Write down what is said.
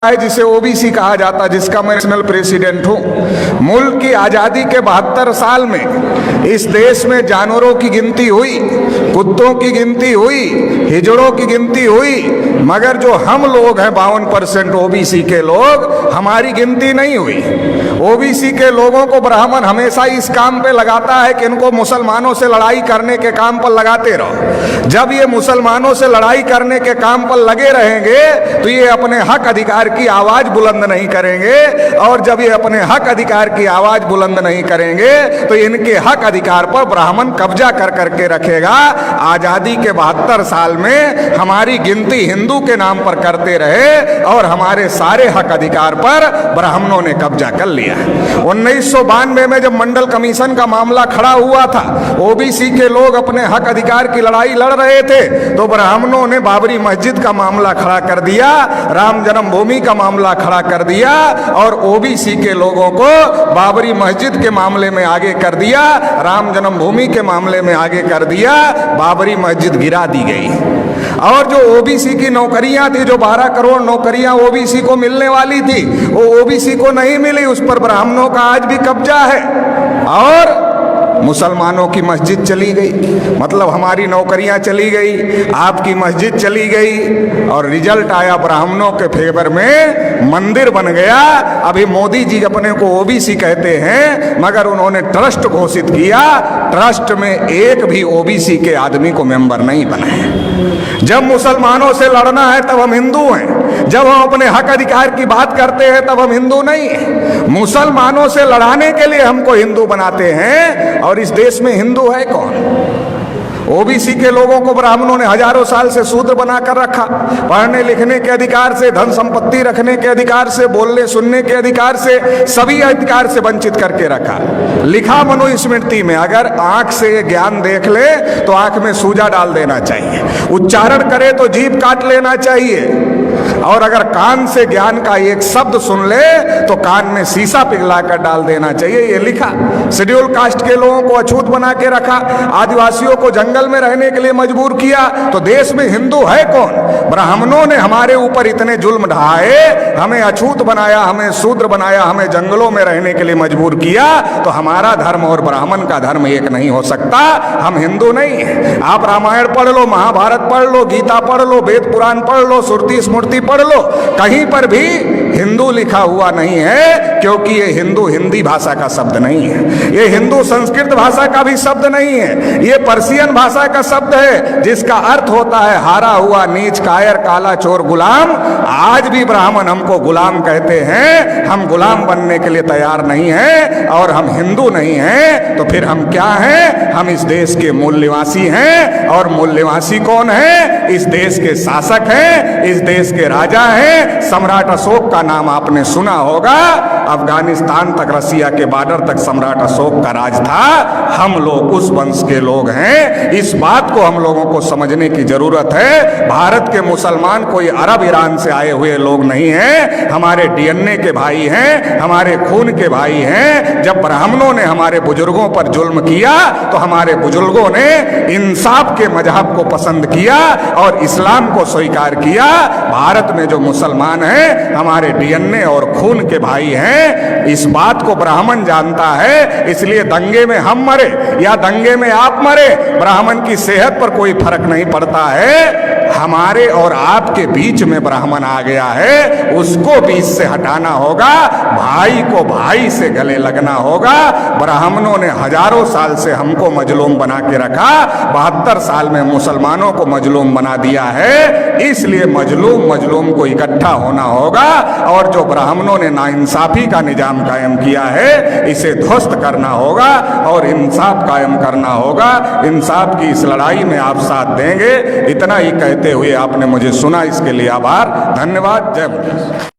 है जिसे ओबीसी कहा जाता, जिसका मैं नेशनल प्रेसिडेंट हूं। मुल्क की आजादी के 72 साल में इस देश में जानवरों की गिनती हुई, कुत्तों की गिनती हुई, हिजड़ों की गिनती हुई, मगर जो हम लोग हैं 52% ओबीसी के लोग, हमारी गिनती नहीं हुई। ओबीसी के लोगों को ब्राह्मण हमेशा इस काम पे लगाता है कि इनको मुसलमानों से लड़ाई करने के काम पर लगाते रहो। जब ये मुसलमानों से लड़ाई करने के काम पर लगे रहेंगे तो ये अपने हक अधिकार की आवाज बुलंद नहीं करेंगे, और जब ये अपने हक अधिकार की आवाज बुलंद नहीं करेंगे तो इनके हक अधिकार पर ब्राह्मण कब्जा कर करके रखेगा। आजादी के 72 साल में हमारी गिनती हिंदू के नाम पर करते रहे और हमारे सारे हक अधिकार पर ब्राह्मणों ने कब्जा कर लिया। 1992 में जब मंडल कमीशन का मामला खड़ा हुआ था, ओबीसी के लोग अपने हक अधिकार की लड़ाई लड़ रहे थे, तो ब्राह्मणों ने बाबरी मस्जिद का मामला खड़ा कर दिया, राम जन्मभूमि का मामला खड़ा कर दिया, और ओबीसी के लोगों को बाबरी मस्जिद के मामले में आगे कर दिया, राम जन्मभूमि के मामले में आगे कर दिया। बाबरी मस्जिद गिरा दी गई। और जो ओबीसी की नौकरियां थी, जो 12 करोड़ नौकरियां ओबीसी को मिलने वाली थी, वो ओबीसी को नहीं मिली, उस पर ब्राह्मणों का आज भी कब्जा है। और मुसलमानों की मस्जिद चली गई, मतलब हमारी नौकरियां चली गई, आपकी मस्जिद चली गई, और रिजल्ट आया ब्राह्मणों के फेवर में, मंदिर बन गया। अभी मोदी जी अपने को ओबीसी कहते हैं, मगर उन्होंने ट्रस्ट घोषित किया, ट्रस्ट में एक भी ओबीसी के आदमी को मेंबर नहीं बनाए। जब मुसलमानों से लड़ना है तब हम हिंदू हैं, जब हम अपने हक अधिकार की बात करते हैं तब हम हिंदू नहीं हैं। मुसलमानों से लड़ाने के लिए हमको हिंदू बनाते हैं, और इस देश में हिंदू है कौन? ओबीसी के लोगों को ब्राह्मणों ने हजारों साल से शूद्र बनाकर रखा, पढ़ने लिखने के अधिकार से, धन संपत्ति रखने के अधिकार से, बोलने सुनने के अधिकार से, सभी अधिकार से वंचित करके रखा। लिखा मनुस्मृति में, अगर आंख से ज्ञान देख ले तो आंख में सूजा डाल देना चाहिए, उच्चारण करे तो जीभ काट लेना चाहिए, और अगर कान से ज्ञान का एक शब्द सुन ले तो कान में शीशा पिघलाकर डाल देना चाहिए, ये लिखा। शेड्यूल कास्ट के लोगों को अछूत बना के रखा, आदिवासियों को जंगल में रहने के लिए मजबूर किया, तो देश में हिंदू है कौन? ब्राह्मणों ने हमारे ऊपर इतने जुल्म ढाए, हमें अछूत बनाया, हमें शूद्र बनाया, हमें जंगलों में रहने के लिए मजबूर किया, तो हमारा धर्म और ब्राह्मण का धर्म एक नहीं हो सकता। हम हिंदू नहीं है। आप रामायण पढ़ लो, महाभारत पढ़ लो, गीता पढ़ लो, वेद पुराण पढ़ लो, श्रुति स्मृति पढ़ लो, कहीं पर भी हिंदू लिखा हुआ नहीं है, क्योंकि ये हिंदू हिंदी भाषा का शब्द नहीं है, ये हिंदू संस्कृत भाषा का भी शब्द नहीं है, ये पर्शियन भाषा का शब्द है, जिसका अर्थ होता है हारा हुआ, नीच, कायर, काला, चोर, गुलाम। आज भी ब्राह्मण हमको गुलाम कहते हैं, हम गुलाम बनने के लिए तैयार नहीं हैं, और हम हिंदू नहीं हैं, तो फिर हम क्या हैं? हम इस देश के मूल निवासी हैं, और मूल निवासी कौन है? इस देश के शासक हैं, इस देश के राजा हैं। सम्राट अशोक का नाम आपने सुना होगा, अफगानिस्तान तक, रसिया के बॉर्डर तक सम्राट अशोक का राज था। हम लोग उस वंश के लोग हैं। इस बात को हम लोगों को समझने की जरूरत है। भारत के मुसलमान कोई अरब ईरान से आए हुए लोग नहीं हैं, हमारे डीएनए के भाई हैं, हमारे खून के भाई हैं। जब ब्राह्मणों ने हमारे बुजुर्गों पर जुल्म किया तो हमारे बुजुर्गों ने इंसाफ के मजहब को पसंद किया और इस्लाम को स्वीकार किया। भारत में जो मुसलमान हैं हमारे डीएनए और खून के भाई हैं, इस बात को ब्राह्मण जानता है। इसलिए दंगे में हम मरे या दंगे में आप मरे, ब्राह्मण की सेहत पर कोई फर्क नहीं पड़ता है। हमारे और आपके बीच में ब्राह्मण आ गया है, उसको बीच से हटाना होगा, भाई को भाई से गले लगना होगा। ब्राह्मणों ने हजारों साल से हमको मजलूम बना के रखा, 72 साल में मुसलमानों को मजलूम बना दिया है। इसलिए मजलूम को इकट्ठा होना होगा, और जो ब्राह्मणों ने नाइंसाफी का निजाम कायम किया है, इसे ध्वस्त करना होगा और इंसाफ कायम करना होगा। इंसाफ की इस लड़ाई में आप साथ देंगे, इतना ही कहते हुए आपने मुझे सुना, इसके लिए आभार, धन्यवाद। जय मुनि।